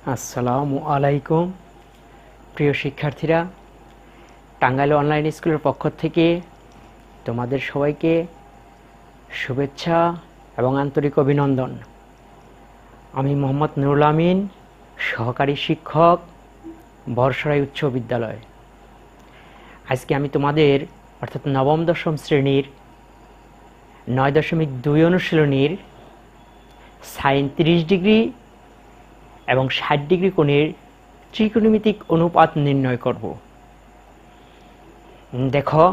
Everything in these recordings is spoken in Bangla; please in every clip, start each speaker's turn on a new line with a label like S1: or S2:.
S1: আসসালামু আলাইকুম প্রিয় শিক্ষার্থীরা, টাঙ্গাইল অনলাইন স্কুলের পক্ষ থেকে তোমাদের সবাইকে শুভেচ্ছা এবং আন্তরিক অভিনন্দন। আমি মোহাম্মদ নুরুল আমিন, সহকারী শিক্ষক, বর্ষরাই উচ্চ বিদ্যালয়। আজকে আমি তোমাদের অর্থাৎ নবম দশম শ্রেণীর 9.2 অনুশীলনীর সাইন 30 ডিগ্রি এবং 60 ডিগ্রি কোণের ত্রিকোণমিতিক অনুপাত নির্ণয় করব। দেখো,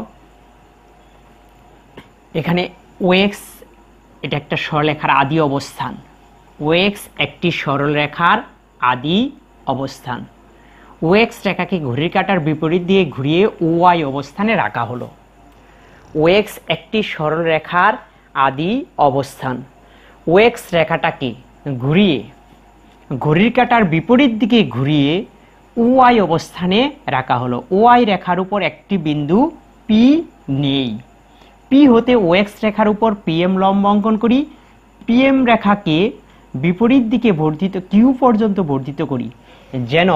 S1: এখানে ওএক্স এটা একটা সরলরেখার আদি অবস্থান। ওএক্স একটি সরলরেখার আদি অবস্থান। ওএক্স রেখাকে ঘড়ির কাঁটার বিপরীত দিয়ে ঘুরিয়ে ওয়াই অবস্থানে রাখা হলো। ওএক্স একটি সরলরেখার আদি অবস্থান। ওএক্স রেখাটাকে ঘুরিয়ে ঘড়ির কাঁটার বিপরীত দিকে ঘুরিয়ে ওয়াই অবস্থানে রাখা হলো। ওয়াই রেখার উপর একটি বিন্দু পি নেই। পি হতে ওএক্স রেখার উপর পিএম লম্ব অঙ্কন করি। পিএম রেখাকে বিপরীত দিকে বর্ধিত কিউ পর্যন্ত বর্ধিত করি, যেন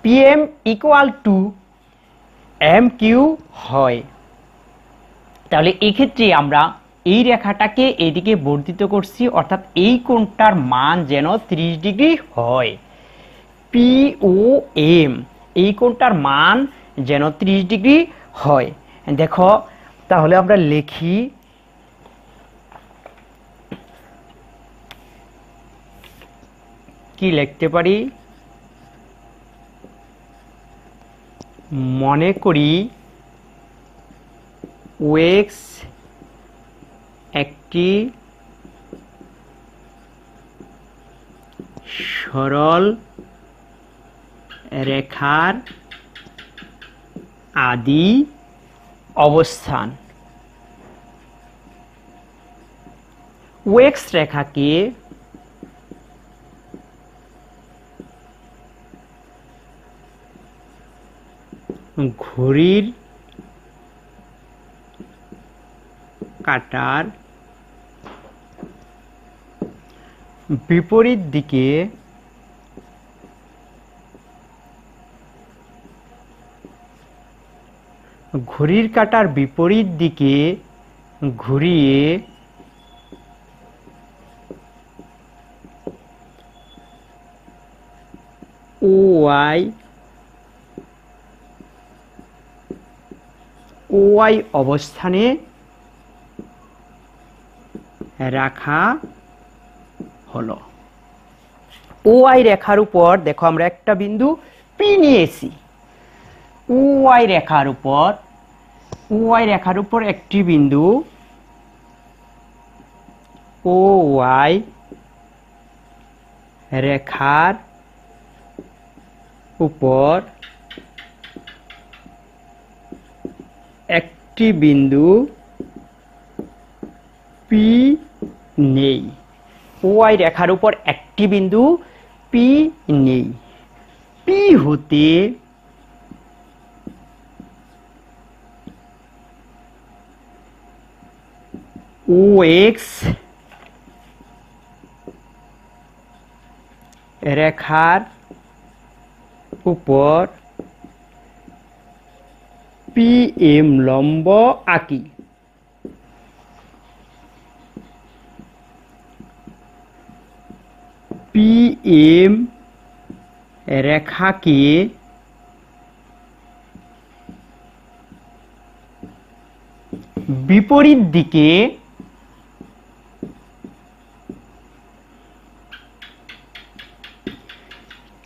S1: PM equal to M Q হয়। তাহলে এই ক্ষেত্রে আমরা এই রেখাটাকে এইদিকে বর্ধিত করছি, অর্থাৎ এই কোণটার মান যেন 30 ডিগ্রি হয়। পি ও এম এই কোণটার মান যেন 30 ডিগ্রি হয়। দেখো, তাহলে আমরা লিখি কি লিখতে পারি? মনে করি ওএক্স একটি সরল রেখার আদি অবস্থান। ওএক্স রেখাকে ঘড়ির কাঁটার বিপরীত দিকে ঘড়ির কাঁটার বিপরীত দিকে ঘুরিয়ে ওয়াই অবস্থানে রাখা হলো। ওয়াই রেখার উপর দেখো আমরা একটা বিন্দু পি নিয়েছি। ওয়াই রেখার উপর একটি বিন্দু ওয়াই রেখার উপর একটি বিন্দু পি নেই। ওয়াই রেখার উপর একটি বিন্দু পি নেই। পি হতে ওএক্স রেখার উপর পিএম লম্ব আঁকি। পিএম রেখাকে বিপরীত দিকে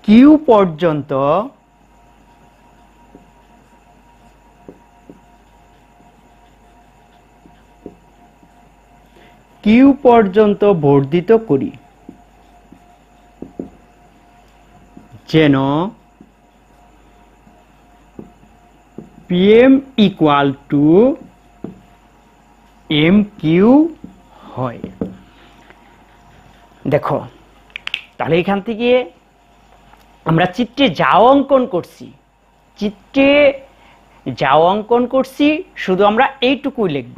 S1: কিউ পর্যন্ত বর্ধিত করি, যেন PM equal to M Q হয়। দেখো, তাহলে এখান থেকে আমরা চিত্রে যাও অঙ্কন করছি, শুধু আমরা এইটুকুই লিখব।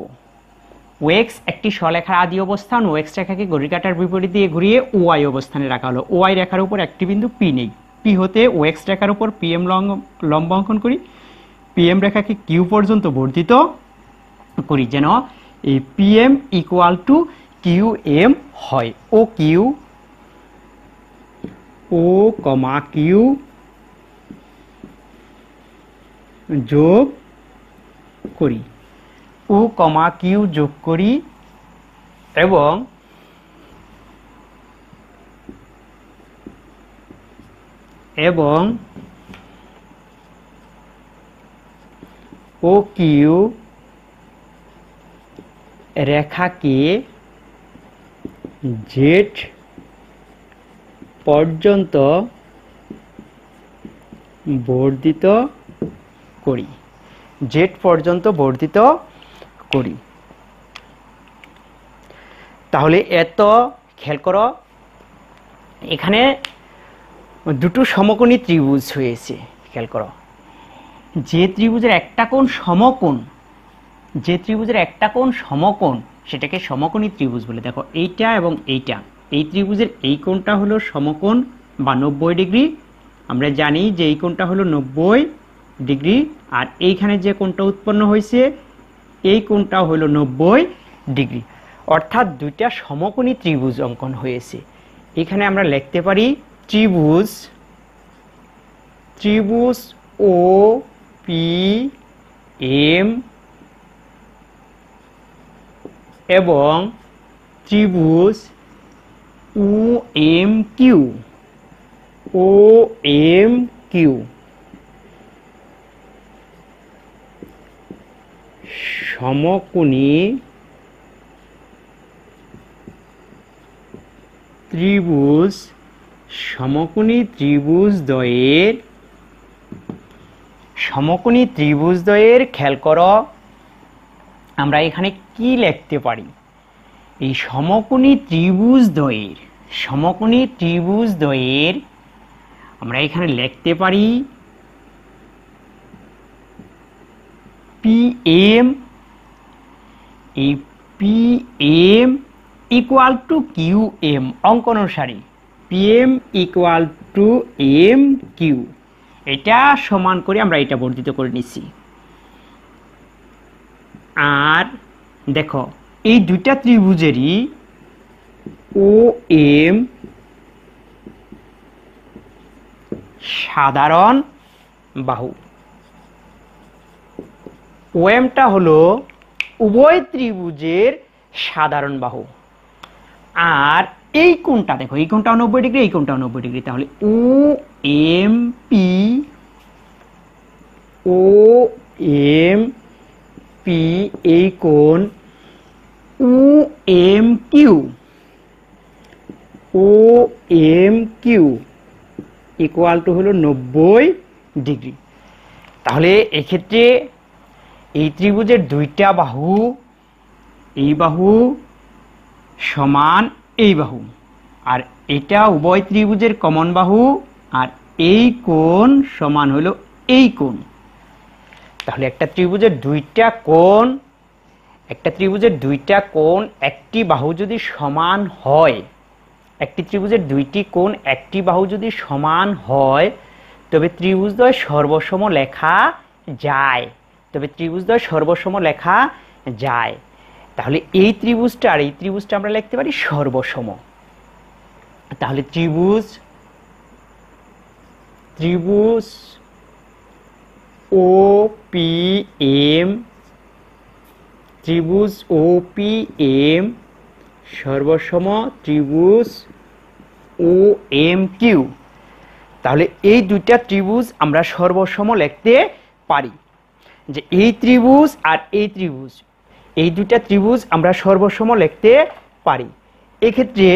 S1: ওএক্স একটি সরলরেখার আদি অবস্থান। ওএক্স রেখাকে ঘড়ির কাঁটার বিপরীত দিয়ে ঘুরিয়ে ওয়াই অবস্থানে রাখা হলো। ওয়াই রেখার উপর একটি বিন্দু পি নেই। পি হতে ও এক্স রেখার উপর পিএম লম্ব অঙ্কন করি, পিএম রেখাকে কিউ পর্যন্ত বর্ধিত করি যেন এই PM equal to Q M হয়। ও কিউ যোগ করি, ও কিউ যোগ করি এবং ও কিউ রেখাকে জেড পর্যন্ত বর্ধিত করি, জেড পর্যন্ত বর্ধিত করি। তাহলে এত খেয়াল করো, এখানে দুটো সমকোণী ত্রিভুজ হয়েছে। খেয়াল করো, যে ত্রিভুজের একটা কোণ সমকোণ, যে ত্রিভুজের একটা কোণ সমকোণ সেটাকে সমকোণী ত্রিভুজ বলে। দেখো এইটা এবং এইটা, এই ত্রিভুজের এই কোণটা হলো সমকোণ বা 90 ডিগ্রি। আমরা জানি যে এই কোণটা হলো 90 ডিগ্রি, আর এইখানে যে কোণটা উৎপন্ন হয়েছে এই কোণটাও হলো 90 ডিগ্রি, অর্থাৎ দুইটা সমকোণী ত্রিভুজ অঙ্কন হয়েছে। এখানে আমরা লিখতে পারি ত্রিভুজ ও পি এম এবং ত্রিভুজ ও এম কিউ সমকোণী ত্রিভুজ, সমকোণী ত্রিভুজদ্বয়ের খেয়াল করো আমরা এখানে কি লিখতে পারি। এই সমকোণী ত্রিভুজদ্বয়ের আমরা এখানে লিখতে পারি পিএম, এই PM equal to Q M অঙ্কন অনুসারে PM equal to M Q, এটা সমান করে আমরা এটা বর্ধিত করে নিচ্ছি। আর দেখো এই দুইটা ত্রিভুজেরই ও এম সাধারণ বাহু, ও এমটা হলো উভয় ত্রিভুজের সাধারণ বাহু। আর এই কোণটা দেখো, এই কোণটাও 90 ডিগ্রি, এই কোণটাও 90 ডিগ্রি, তাহলে ও এম পি এই কোণ ও এম কিউ ইকুয়াল টু হলো 90 ডিগ্রি। তাহলে এক্ষেত্রে এই ত্রিভুজের দুইটা বাহু, এই বাহু সমান এই বাহু, আর এটা উভয় ত্রিভুজের কমন বাহু, আর এই কোণ সমান হলো এই কোণ। তাহলে একটা ত্রিভুজের দুইটা কোণ একটি বাহু যদি সমান হয়, একটি ত্রিভুজের দুইটি কোণ একটি বাহু যদি সমান হয় তবে ত্রিভুজদ্বয় সর্বসম লেখা যায়। তাহলে এই ত্রিভুজটা আর এই ত্রিভুজটা আমরা লিখতে পারি সর্বসম। তাহলে ত্রিভুজ ও পি এম সর্বসম ত্রিভুজ ও এম কিউ। তাহলে এই দুইটা ত্রিভুজ আমরা সর্বসম লিখতে পারি, যে এই ত্রিভুজ আর এই ত্রিভুজ, এই দুইটা ত্রিভুজ আমরা সর্বসম লিখতে পারি। এক্ষেত্রে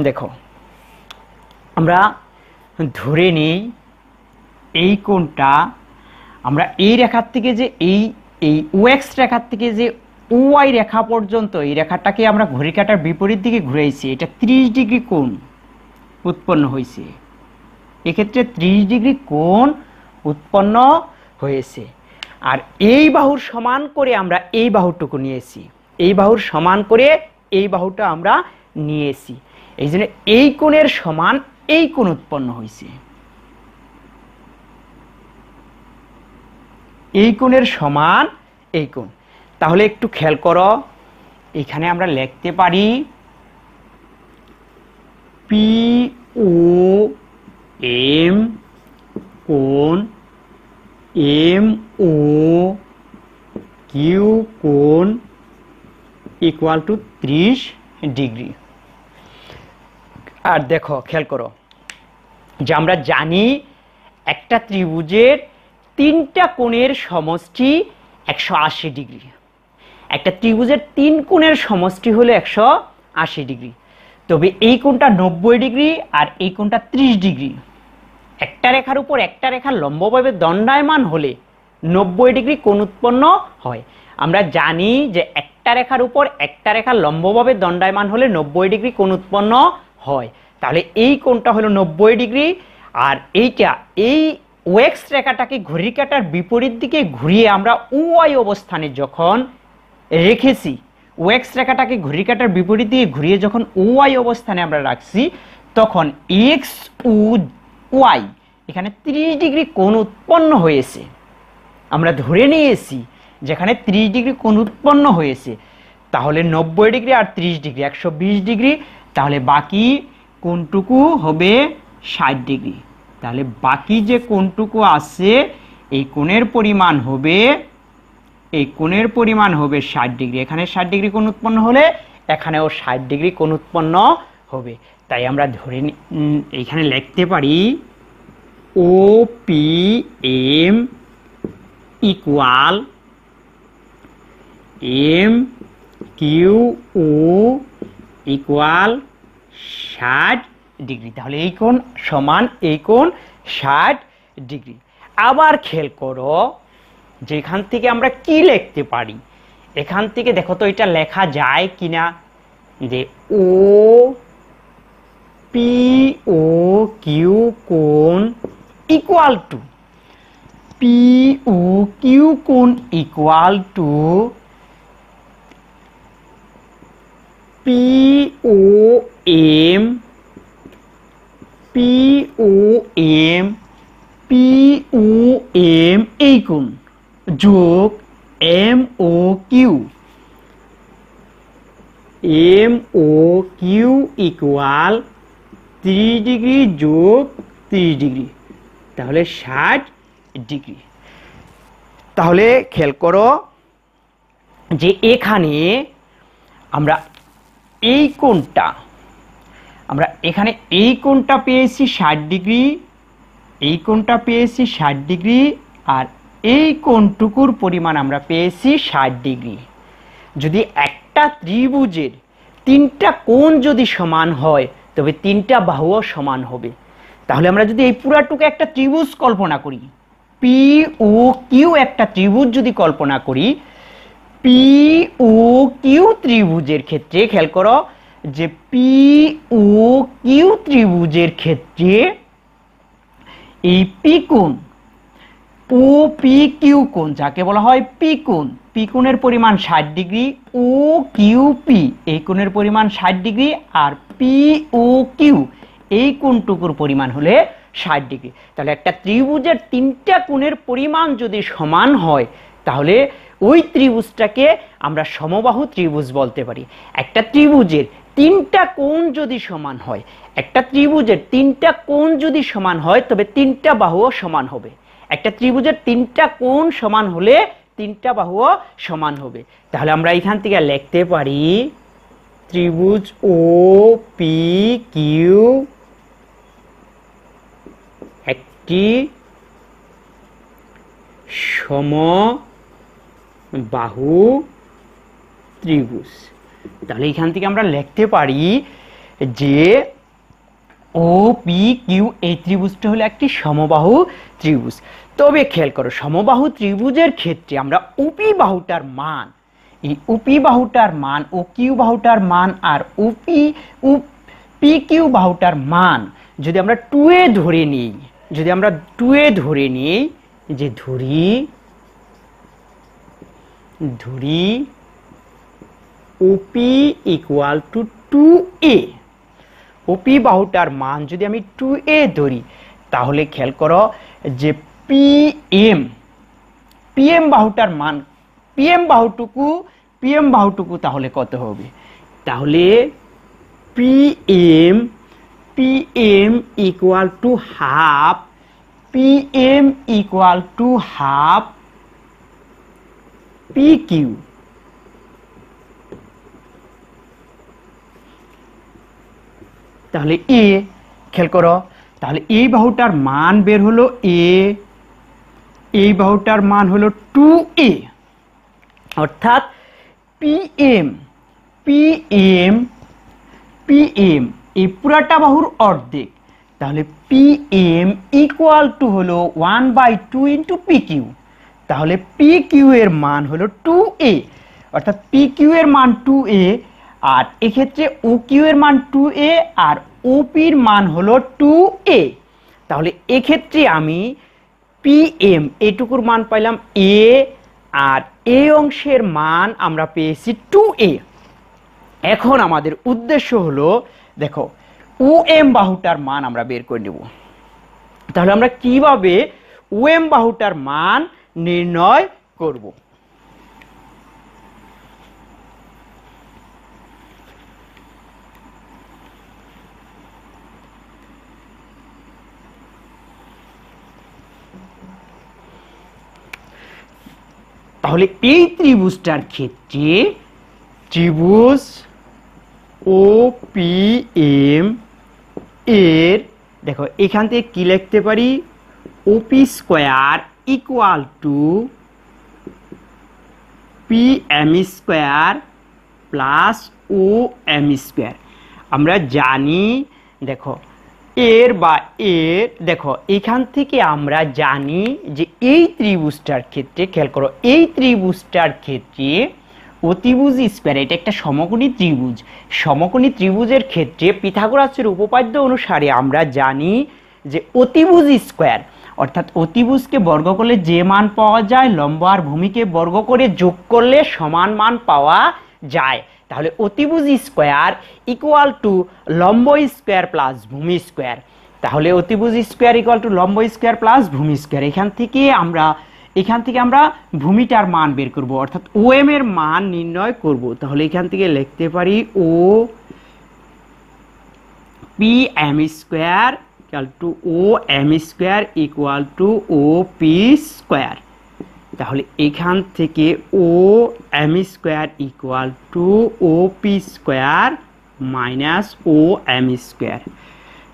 S1: দেখো আমরা ধরে নেই এই কোণটা আমরা এই রেখার থেকে যে এই ওএক্স রেখার থেকে যে ওয়াই রেখা পর্যন্ত এই রেখাটাকে আমরা ঘড়ির কাঁটার বিপরীত দিকে ঘুরাইছি, এটা 30 ডিগ্রি কোণ উৎপন্ন হয়েছে। এক্ষেত্রে 30 ডিগ্রি কোণ উৎপন্ন হয়েছে। আর এই বাহুর সমান করে আমরা এই বাহুটুকু নিয়েছি, এই বাহুর সমান করে এই বাহুটা আমরা নিয়েছি, এই জন্য এই কোণের সমান এই কোণ উৎপন্ন হয়েছে। এই কোণের সমান এই কোণ। তাহলে একটু খেয়াল করো, এখানে আমরা লিখতে পারি পি ও এম কোণ, এম ও কিউ কোণ ইকুয়াল টু 30 ডিগ্রি। আর দেখো খেয়াল করো যে আমরা জানি একটা ত্রিভুজের তিনটা কোণের সমষ্টি 180 ডিগ্রি। একটা ত্রিভুজের তিন কোণের সমষ্টি হলো 180 ডিগ্রি। তবে এই কোণটা 90 ডিগ্রি আর এই কোণটা 30 ডিগ্রি। একটা রেখার উপর একটা রেখা লম্বভাবে দণ্ডায়মান হলে 90 ডিগ্রি কোণ উৎপন্ন হয়। আমরা জানি যে একটা রেখার উপর একটা রেখা লম্বভাবে দণ্ডায়মান হলে 90 ডিগ্রি কোণ উৎপন্ন হয়। তাহলে এই কোণটা হলো 90 ডিগ্রি, আর এইটা এই ওএক্স রেখাটাকে ঘড়ির কাঁটার বিপরীত দিকে ঘুরিয়ে আমরা ওয়াই অবস্থানে যখন রেখেছি, ওএক্স রেখাটাকে ঘড়ির কাঁটার বিপরীত দিকে ঘুরিয়ে যখন ওয়াই অবস্থানে আমরা রাখছি, তখন এক্স ও ওয়াই এখানে 30 ডিগ্রি কোণ উৎপন্ন হয়েছে। আমরা ধরে নিয়েছি যেখানে 30 ডিগ্রি কোণ উৎপন্ন হয়েছে, তাহলে 90 ডিগ্রি আর 30 ডিগ্রি 120 ডিগ্রি। তাহলে বাকি কোণটুকু হবে 60 ডিগ্রি। তাহলে বাকি যে কোণটুকু আছে এই কোণের পরিমাণ হবে 60 ডিগ্রি। এখানে 60 ডিগ্রি কোণ উৎপন্ন হলে এখানেও 60 ডিগ্রি কোণ উৎপন্ন হবে। তাই আমরা ধরে এখানে লিখতে পারি O P M equal M Q O equal 60 degree. তাহলে এই কোণ সমান এই কোণ 60 ডিগ্রি। আবার খেয়াল করো যে এখান থেকে আমরা কি লিখতে পারি, এখান থেকে দেখো তো এটা লেখা যায় কিনা, যে ও পি ও কিউ কোণ equal to P O Q কোণ equal to P O M P O M P O M এই কোণ যোগ M O Q, M O Q equal 30 degree যোগ 30 ডিগ্রি, তাহলে 60 ডিগ্রি। তাহলে খেয়াল করো যে এখানে আমরা এই কোণটা এখানে এই কোণটা পেয়েছি 60 ডিগ্রি, এই কোণটা পেয়েছি 60 ডিগ্রি, আর এই কোণটুকুর পরিমাণ আমরা পেয়েছি 60 ডিগ্রি। যদি একটা ত্রিভুজের তিনটা কোণ যদি সমান হয় তবে তিনটা বাহুও সমান হবে। তাহলে আমরা যদি এই পুরাটুকু একটা ত্রিভুজ কল্পনা করি, পি ও কিউ একটা ত্রিভুজ যদি কল্পনা করি, পি ও কিউ ত্রিভুজের ক্ষেত্রে খেয়াল করো যে পি ও কিউ ত্রিভুজের ক্ষেত্রে এই পি কোণ ও পি কিউ কোণ যাকে বলা হয় পি কোণ, পি কোণের পরিমাণ 60 ডিগ্রি, ও কিউ পি এই কোণের পরিমাণ 60 ডিগ্রি, আর পি ও কিউ এই কোণটুকুর পরিমাণ হলে 60 ডিগ্রি। তাহলে একটা ত্রিভুজের তিনটা কোণের পরিমাণ যদি সমান হয় তাহলে ওই ত্রিভুজটাকে আমরা সমবাহু ত্রিভুজ বলতে পারি। একটা ত্রিভুজের তিনটা কোণ যদি সমান হয়, একটা ত্রিভুজের তিনটা কোণ যদি সমান হয় তবে তিনটা বাহুও সমান হবে। একটা ত্রিভুজের তিনটা কোণ সমান হলে তিনটা বাহুও সমান হবে। তাহলে আমরা এখান থেকে লিখতে পারি ত্রিভুজ ও পি কিউ একটি সমবাহু ত্রিভুজ। তাহলে এখান থেকে আমরা লিখতে পারি যে ও পি কিউ এই ত্রিভুজটা হলো একটি সমবাহু ত্রিভুজ। তবে খেয়াল করো সমবাহু ত্রিভুজের ক্ষেত্রে আমরা উপি বাহুটার মান, এই উপি বাহুটার মান ও কিউ বাহুটার মান আর পি কিউ বাহুটার মান যদি আমরা 2 এ ধরে নিই, যদি আমরা 2 এ ধরে নিই, যে ধরি ওপি ইকুয়াল টু 2a, ওপি বাহুটার মান যদি আমি 2a ধরি তাহলে খেয়াল করো যে পি এম পিএম বাহুটুকু তাহলে কত হবে? তাহলে PM equal to half P Q. তাহলে এ খেয়াল করো, তাহলে এই বাহুটার মান বের হলো এই বাহুটার মান হলো 2a, অর্থাৎ পিএম এই পুরাটা বাহুর অর্ধেক। তাহলে পিএম ইকুয়াল টু হলো 1/2 ইন্টু পি কিউ। তাহলে পি কিউ এর মান হলো 2a, অর্থাৎ পি কিউ এর মান 2a, আর এক্ষেত্রে ও কিউ এর মান 2a আর ওপির মান হলো 2a। তাহলে এক্ষেত্রে আমি পিএম এটুকুর মান পাইলাম a, আর এ অংশের মান আমরা পেয়েছি 2a। এখন আমাদের উদ্দেশ্য হলো, দেখো ওএম বাহুটার মান আমরা বের করে নেব। তাহলে আমরা কিভাবে ওএম বাহুটার মান নির্ণয় করব? তাহলে এই ত্রিভুজটার ক্ষেত্রে ত্রিভুজ OPM এর, দেখো এখান থেকে কি লিখতে পারি, OP square equal to PM square plus OM square. আমরা জানি, দেখো দেখো এখান থেকে আমরা জানি যে এই ত্রিভুজটার ক্ষেত্রে, খেয়াল করো, এই ত্রিভুজটার ক্ষেত্রে অতিভুজ স্কয়ার, এটা একটা সমকোণী ত্রিভুজের ক্ষেত্রে পিথাগোরাসের উপপাদ্য অনুসারে আমরা জানি যে অতিভুজ স্কয়ার, অর্থাৎ অতিভুজকে বর্গ করলে যে মান পাওয়া যায়, লম্ব আর ভূমিকে বর্গ করে যোগ করলে সমান মান পাওয়া যায়। তাহলে অতিভুজ স্কয়ার ইকুয়াল টু লম্ব স্কয়ার প্লাস ভূমি স্কয়ার। তাহলে অতিভুজ স্কয়ার ইকুয়াল টু লম্ব স্কয়ার প্লাস ভূমি স্কয়ার। এখান থেকে আমরা ভূমিটার মান বের করব, অর্থাৎ ওএম এর মান নির্ণয় করব। তাহলে এখান থেকে লিখতে পারি O PM square equal to OM square equal to OP square. তাহলে এখান থেকে OM square equal to OP square minus OM square.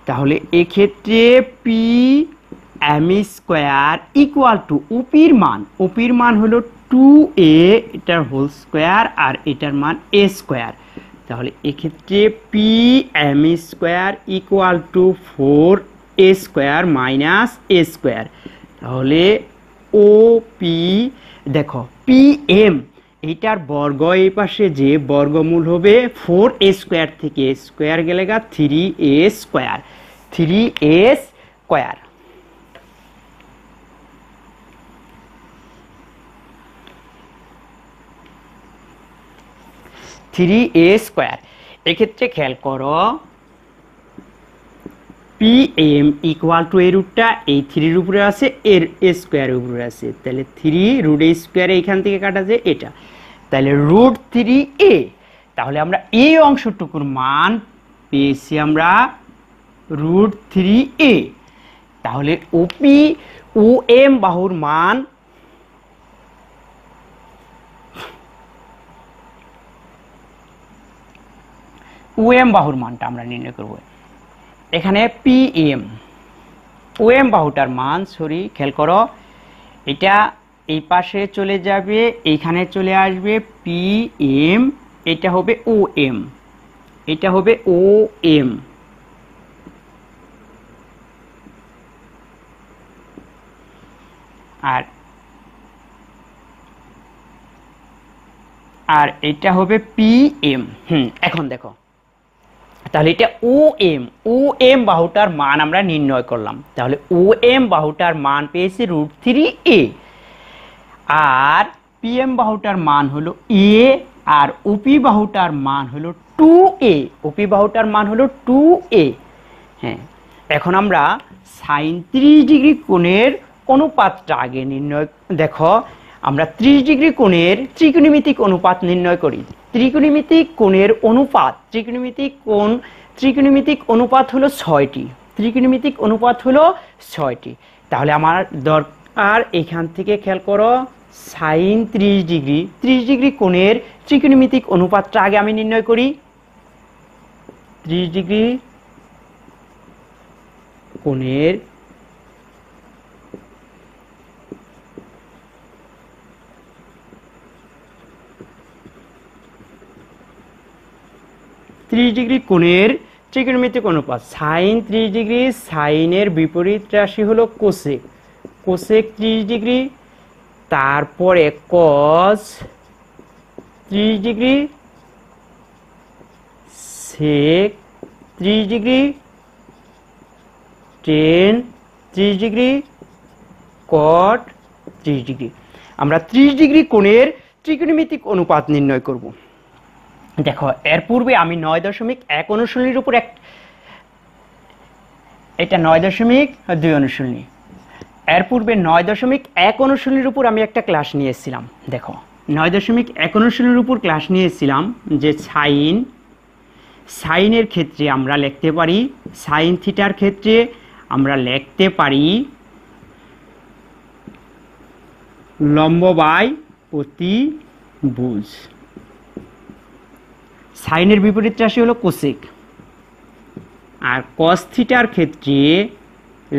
S1: তাহলে এক্ষেত্রে PM স্কয়ার ইকুয়াল টু ওপির মান হলো 2a, এটার হোল স্কয়ার আর এটার মান a স্কয়ার। তাহলে এক্ষেত্রে PM square equal two 4a square minus a square. তাহলে ওপি, দেখো PM এইটার বর্গ এই পাশে যে বর্গমূল হবে 4a স্কয়ার থেকে স্কয়ার গেলে 3a স্কয়ার, 3a স্কয়ার। এক্ষেত্রে খেয়াল করো, PM ইকুয়াল টু এই রুটটা এই 3 উপরে আছে, এর a স্কয়ারের উপরে আছে, তাহলে 3 রুট a স্কয়ার এইখান থেকে কাটা যায় এটা, তাহলে রুট 3a। তাহলে আমরা এই অংশটুকুর মান পেয়েছি আমরা রুট 3a। তাহলে OM বাহুর মান মানটা আমরা নির্ণয় করব। এখানে OM বাহুটার মান, খেয়াল করো, এটা এই পাশে চলে যাবে, এইখানে চলে আসবে PM, এটা হবে OM, এটা হবে OM। আর এটা হবে PM। এখন দেখো, তাহলে এটা OM বাহুটার মান আমরা নির্ণয় করলাম। তাহলে OM বাহুটার মান পেয়েছি রুট 3a, আর PM বাহুটার মান হলো a, আর OP বাহুটার মান হলো 2a, হ্যাঁ। এখন আমরা sin 30 ডিগ্রি কোণের অনুপাতটা আগে নির্ণয়, দেখো আমরা 30 ডিগ্রি কোণের ত্রিকোণমিতিক অনুপাত নির্ণয় করি। ত্রিকোণমিতিক কোণের অনুপাত, ত্রিকোণমিতিক অনুপাত হলো 6টি। ত্রিকোণমিতিক অনুপাত হলো 6টি। তাহলে আমার দরকার এখান থেকে খেয়াল করো, sin 30 ডিগ্রি কোণের ত্রিকোণমিতিক অনুপাতটা আগে আমি নির্ণয় করি। 30 ডিগ্রি কোণের ত্রিকোণমিতিক অনুপাত sin 30 ডিগ্রি, সাইনের বিপরীত রাশি হলো কোসেক, 30 ডিগ্রি, তারপরে cos 30 degree, sec 30 degree, tan 30 degree, cot 30 degree. আমরা 30 ডিগ্রি কোণের ত্রিকোণমিতিক অনুপাত নির্ণয় করব। দেখো, এর পূর্বে আমি 9.1 অনুশীলনীর উপর এটা 9.2 অনুশীলনী, এর পূর্বে 9.1 অনুশীলনীর উপর আমি একটা ক্লাস নিয়েছিলাম। দেখো, 9.1 অনুশীলনীর উপর ক্লাস নিয়েছিলাম যে সাইনের ক্ষেত্রে আমরা লিখতে পারি, সাইন থিটার ক্ষেত্রে আমরা লিখতে পারি লম্ব বাই অতিভুজ। সাইনের বিপরীত রাশি হলো কোসেক। আর কস থিটার ক্ষেত্রে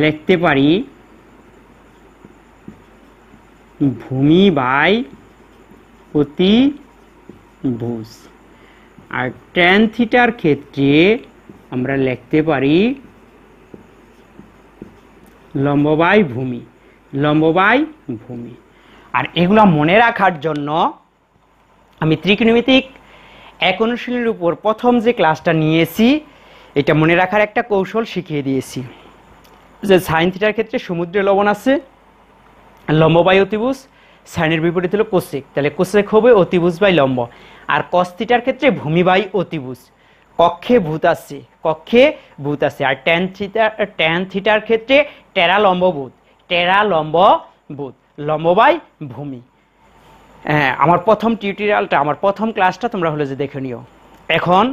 S1: লিখতে পারি ভূমি বাই অতিভুজ। আর ট্যান থিটার ক্ষেত্রে আমরা লিখতে পারি লম্ব বাই ভূমি। আর এগুলো মনে রাখার জন্য আমি ত্রিকোণমিতিক 1 অনুশীলনীর উপর প্রথম যে ক্লাসটা নিয়েছি, এটা মনে রাখার একটা কৌশল শিখিয়ে দিয়েছি যে সাইন থিটার ক্ষেত্রে সমুদ্রে লবণ আছে, লম্ব বাই অতিভুজ, সাইনের বিপরীত হলো কোসেক, তাহলে কোসেক হবে অতিভুজ বাই লম্ব। আর কস থিটার ক্ষেত্রে ভূমি বাই অতিভুজ, কক্ষে ভূত আছে। আর ট্যান থিটার ক্ষেত্রে টেরা লম্ব ভূত, লম্ব বাই ভূমি। হ্যাঁ, আমার প্রথম টিউটোরিয়ালটা, আমার প্রথম ক্লাসটা তোমরা হলে যে দেখে নিও। এখন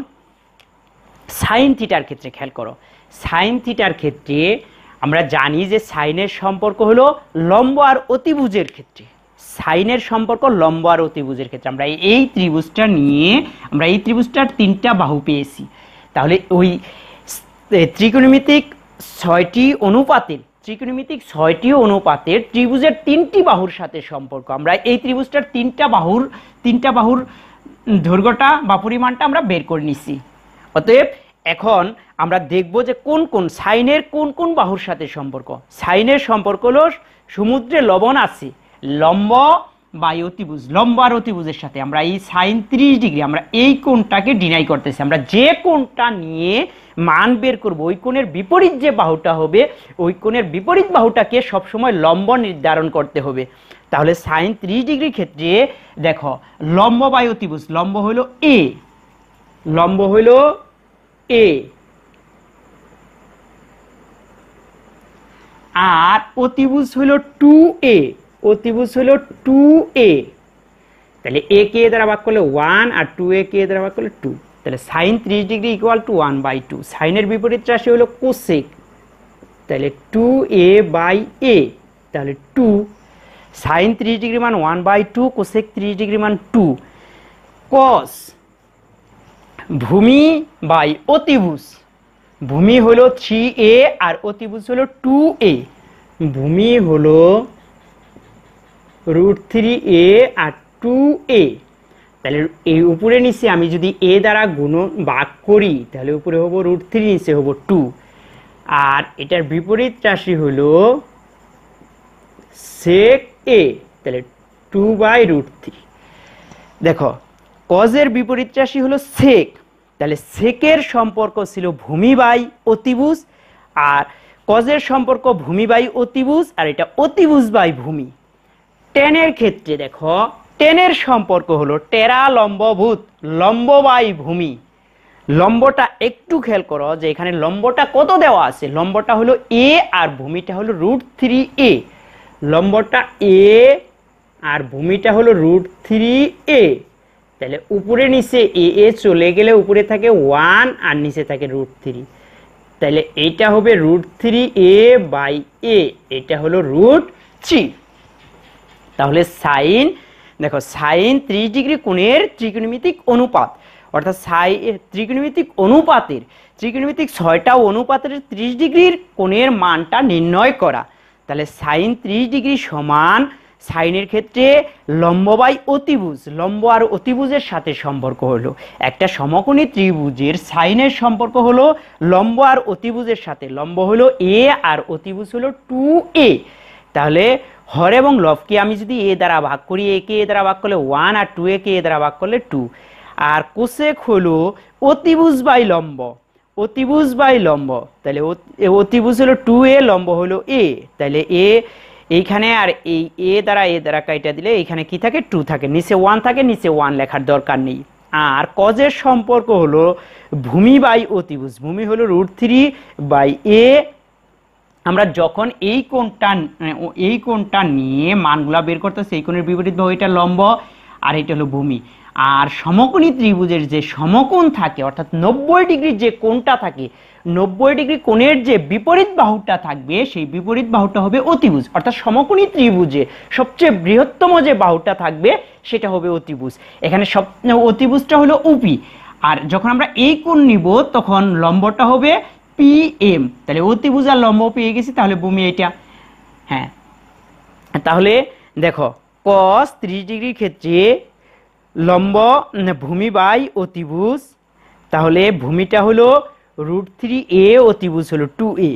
S1: সাইন থিটার ক্ষেত্রে খেয়াল করো, সাইন থিটার ক্ষেত্রে আমরা জানি যে সাইনের সম্পর্ক হলো লম্ব আর অতিভুজের ক্ষেত্রে, সাইনের সম্পর্ক লম্ব আর অতিভুজের ক্ষেত্রে। আমরা এই ত্রিভুজটা নিয়ে আমরা এই ত্রিভুজটার 3টা বাহু পেয়েছি। তাহলে ওই ত্রিকোণমিতিক 6টি অনুপাতের ত্রিভুজের 3টি বাহুর সাথে সম্পর্ক। আমরা এই ত্রিভুজটার 3টা বাহুর দৈর্ঘ্যটা বা পরিমাণটা আমরা বের করে নিছি। অতএব এখন আমরা দেখব যে সাইনের কোন বাহুর সাথে সম্পর্ক। সাইনের সম্পর্ক হলো সমুদ্রে লবণ আছে, লম্ব বাই অতিভুজ, লম্ব আর অতিভুজের সাথে। আমরা এই সাইন 30 ডিগ্রি, আমরা এই কোণটাকে ডিনাই করতেছি। আমরা যে কোণটা নিয়ে মান বের করব, ওই কোণের বিপরীত যে বাহুটা হবে, ওই কোণের বিপরীত বাহুটাকে সবসময় লম্ব নির্ধারণ করতে হবে। তাহলে সাইন 30 ডিগ্রির ক্ষেত্রে দেখো, লম্ব বাই অতিভুজ, লম্ব হলো এ, আর অতিভুজ হলো 2a, তাহলে a কে দ্বারা ভাগ করলে 1 আর 2a কে দ্বারা ভাগ করলে 2, তাহলে sin 30 ডিগ্রি ইকুয়াল টু 1/2। সাইনের বিপরীত রাশি হলো কোসেক, তাহলে 2a/a, তাহলে 2। sin 30 ডিগ্রি মান 1/2, কোসেক 30 ডিগ্রি মান 2। cos ভূমি বাই অতিভুজ, ভূমি হলো 3a আর অতিভুজ হলো 2a। ভূমি হলো √3a আর 2a, তাহলে এই উপরে নিচে আমি যদি a দ্বারা ভাগ করি তাহলে উপরে হবো √3, নিচে হবো 2। আর এটার বিপরীত রাশি হলো sec a, তাহলে 2/√3। দেখো, কজের বিপরীত রাশি হলো সেক, তাহলে সেকের সম্পর্ক ছিল ভূমি বাই অতিভুজ, আর কজের সম্পর্ক ভূমি বাই অতিভুজ, আর এটা অতিভুজ বাই ভূমি। টেনের ক্ষেত্রে দেখো, টেনের সম্পর্ক হলো টেরা লম্বভূত, লম্ব বাই ভূমি। লম্বটা একটু খেয়াল করো যে এখানে লম্বটা কত দেওয়া আছে, লম্বটা হলো a আর ভূমিটা হলো √3a। লম্বটা a আর ভূমিটা হলো √3a। তাহলে উপরে নিচে এ চলে গেলে উপরে থাকে 1 আর নিচে থাকে √3। তাহলে এইটা হবে √3a/a, এটা হলো √3। তাহলে সাইন, দেখো সাইন 30 ডিগ্রি কোণের ত্রিকোণমিতিক অনুপাত, অর্থাৎ ত্রিকোণমিতিক অনুপাতের ত্রিকোণমিতিক 6টা অনুপাতের 30 ডিগ্রির কোণের মানটা নির্ণয় করা। তাহলে সাইন 30 ডিগ্রি সমান, সাইনের ক্ষেত্রে লম্ব বাই অতিভুজ, লম্ব আর অতিভুজের সাথে সম্পর্ক হলো। একটা সমকোণী ত্রিভুজের সাইনের সম্পর্ক হলো লম্ব আর অতিভুজের সাথে। লম্ব হলো a আর অতিভুজ হলো 2a। তাহলে হর এবং লবকে আমি যদি a দ্বারা ভাগ করি, a কে a দ্বারা ভাগ করলে 1 আর 2a কে a দ্বারা ভাগ করলে 2। আর কোসেক হলো অতিভুজ বাই লম্ব, অতিভুজ বাই লম্ব। তাহলে অতিভুজ হলো 2a, লম্ব হলো a। তাহলে a এইখানে আর এই a দ্বারা কাইটা দিলে এইখানে কি থাকে 2 থাকে, নিচে 1 থাকে, নিচে 1 লেখার দরকার নেই। আর কজের সম্পর্ক হলো ভূমি বাই অতিভুজ, ভূমি হলো √3/a। আমরা যখন এই কোণটা নিয়ে মানগুলা বের করতেছি, এই কোণের বিপরীত বাহু এটা লম্ব আর এটা হলো ভূমি। আর সমকোণী ত্রিভুজের যে সমকোণ থাকে, অর্থাৎ 90 ডিগ্রির যে কোণটা থাকে, 90 ডিগ্রি কোণের যে বিপরীত বাহুটা থাকবে সেই বিপরীত বাহুটা হবে অতিভুজ। অর্থাৎ সমকোণী ত্রিভুজে সবচেয়ে বৃহত্তম যে বাহুটা থাকবে সেটা হবে অতিভুজ। এখানে অতিভুজটা হলো উপি। আর যখন আমরা এই কোণ নিব তখন লম্বটা হবে PM। তাহলে অতিভুজ আর লম্ব পেয়ে গেছি, তাহলে ভূমি এটা। হ্যাঁ, তাহলে দেখো cos 30 ডিগ্রির ক্ষেত্রে লম্ব ভূমি বাই অতিভুজ, তাহলে ভূমিটা হলো √3a, অতিভুজ হলো 2a,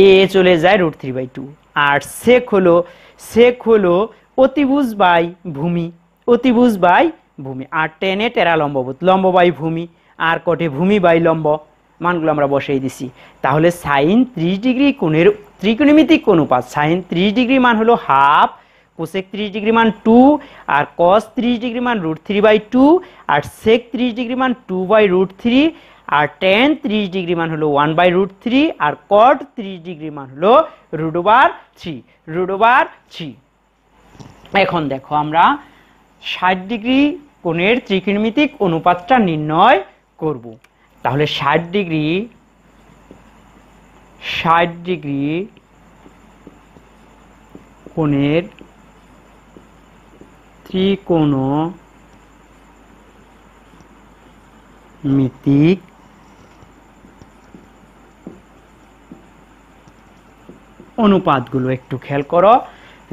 S1: a চলে যায় √3/2। আর সেক হলো অতিভুজ বাই ভূমি, অতিভুজ বাই ভূমি। আর টেনে টেরা লম্বভূত, লম্ব বাই ভূমি। আর কটে ভূমি বাই লম্ব, মানগুলো আমরা বসাই দিছি। তাহলে সাইন 30 ডিগ্রি কোণের ত্রিকোণমিতিক অনুপাত, সাইন 30 ডিগ্রি মান হলো হাফ, কোসেক 30 ডিগ্রি মান 2, আর cos 30 ডিগ্রি মান √3/2, আর সেক 30 ডিগ্রি মান 2/√3, আর tan 30 ডিগ্রি মান হলো 1/√3, আর cot 30 ডিগ্রি মান হলো √3। এখন দেখো আমরা 60 ডিগ্রি কোণের ত্রিকোণমিতিক অনুপাতটা নির্ণয় করব। তাহলে 60 ডিগ্রি কোণের ত্রিকোণমিতিক অনুপাতগুলো একটু খেয়াল করো।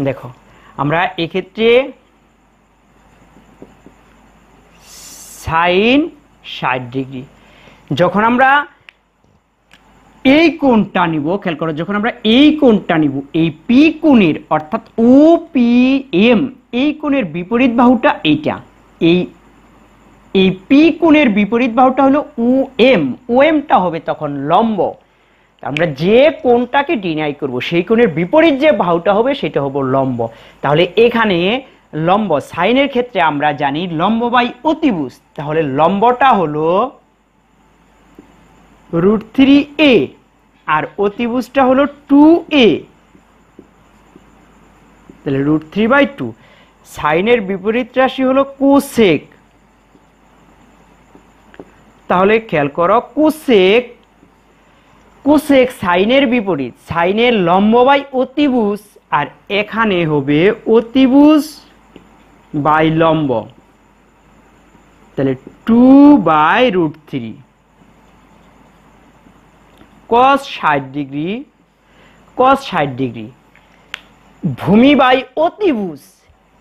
S1: দেখো আমরা এক্ষেত্রে সাইন 60 ডিগ্রি, যখন আমরা এই কোণটা নিব, খেয়াল করো, যখন আমরা এই কোণটা নিব, এই পি কোণের অর্থাৎ OPM, এই কোণের বিপরীত বাহুটা এইটা, এই পি কোণের বিপরীত বাহুটা হলো OMটা হবে তখন লম্ব। আমরা যে কোণটাকে ডিনাই করব সেই কোণের বিপরীত যে বাহুটা হবে সেটা হবে লম্ব। তাহলে এখানে লম্ব সাইনের ক্ষেত্রে আমরা জানি লম্ব বাই অতিভুজ, তাহলে লম্বটা হলো √3a আর অতিভুজটা হলো 2a, তাহলে √3/2। সাইনের বিপরীত রাশি হলো কোসেক। তাহলে খেয়াল করো কোসেক সাইনের বিপরীত, সাইনের লম্ব বাই অতিভুজ, আর এখানে হবে অতিভুজ বাই লম্ব, তাহলে 2/√3। cos 60 ডিগ্রি ভূমি বাই অতিভুজ,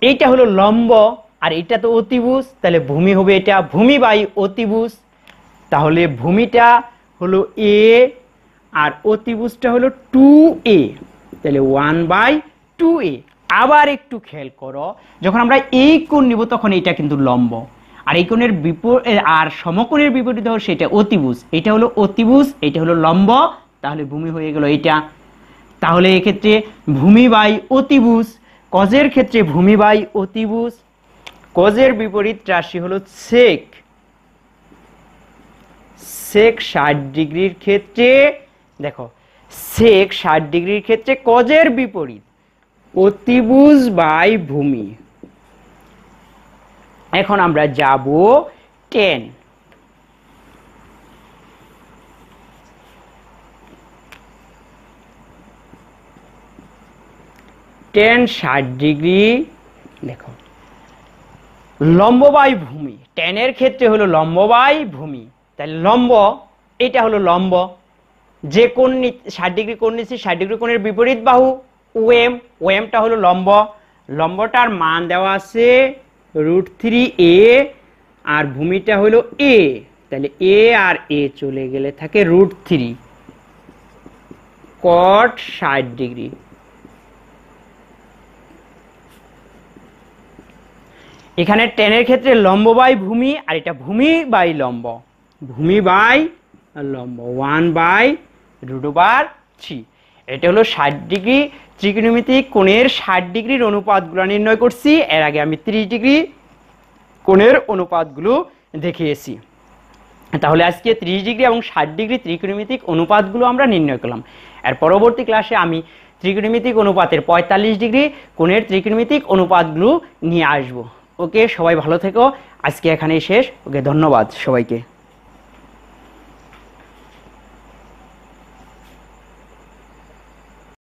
S1: এইটা হলো লম্ব আর এটা তো অতিভুজ, তাহলে ভূমি হবে এটা ভূমি বাই অতিভুজ। তাহলে ভূমিটা হলো a আর অতিভুজটা হলো 2a, তাহলে 1/2a। আবার একটু খেয়াল করো, যখন আমরা এই কোণ নিব তখন এটা কিন্তু লম্ব, আর এই কোণের আর সমকোণের বিপরীত হলো সেটা অতিভুজ, এটা হলো অতিভুজ, এটা হলো লম্ব, তাহলে ভূমি হয়ে গেল এটা। তাহলে এক্ষেত্রে ভূমি বাই অতিভুজ, কজের ক্ষেত্রে ভূমি বাই অতিভুজ, কজের বিপরীত রাশি হলো সেক। 60 ডিগ্রির ক্ষেত্রে দেখো সেক 60 ডিগ্রির ক্ষেত্রে কজের বিপরীত অতিভুজ বাই ভূমি, এখন আমরা যাব টেন। Ten 60 degree. দেখো লম্ব বাই ভূমি, টেনের ক্ষেত্রে হলো লম্ব বাই ভূমি, তাহলে লম্ব এটা হলো লম্ব, যে কোণ 60 ডিগ্রি কোণ নিচ্ছি 60 ডিগ্রি কোণের বিপরীত বাহু ওএম, ওএমটা হলো লম্ব, লম্বটার মান দেওয়া আছে √3a আর ভূমিটা হলো এ, তাহলে এ আর এ চলে গেলে থাকে √3 cot 60 ডিগ্রি। এখানে টেনের ক্ষেত্রে লম্ব বাই ভূমি আর এটা ভূমি বাই লম্ব, ভূমি বাই লম্ব 1/√3। এটা হলো 60 ডিগ্রি ত্রিকোণমিতিক কোণের 60 ডিগ্রির অনুপাতগুলো নির্ণয় করছি। এর আগে আমি 30 ডিগ্রি কোণের অনুপাতগুলো দেখিয়েছি। তাহলে আজকে 30 ডিগ্রি এবং 60 ডিগ্রি ত্রিকোণমিতিক অনুপাতগুলো আমরা নির্ণয় করলাম। এর পরবর্তী ক্লাসে আমি ত্রিকোণমিতিক অনুপাতের 45 ডিগ্রি কোণের ত্রিকোণমিতিক অনুপাতগুলো নিয়ে আসব। ওকে, সবাই ভালো থেকো, আজকে এখানেই শেষ। ওকে, ধন্যবাদ সবাইকে।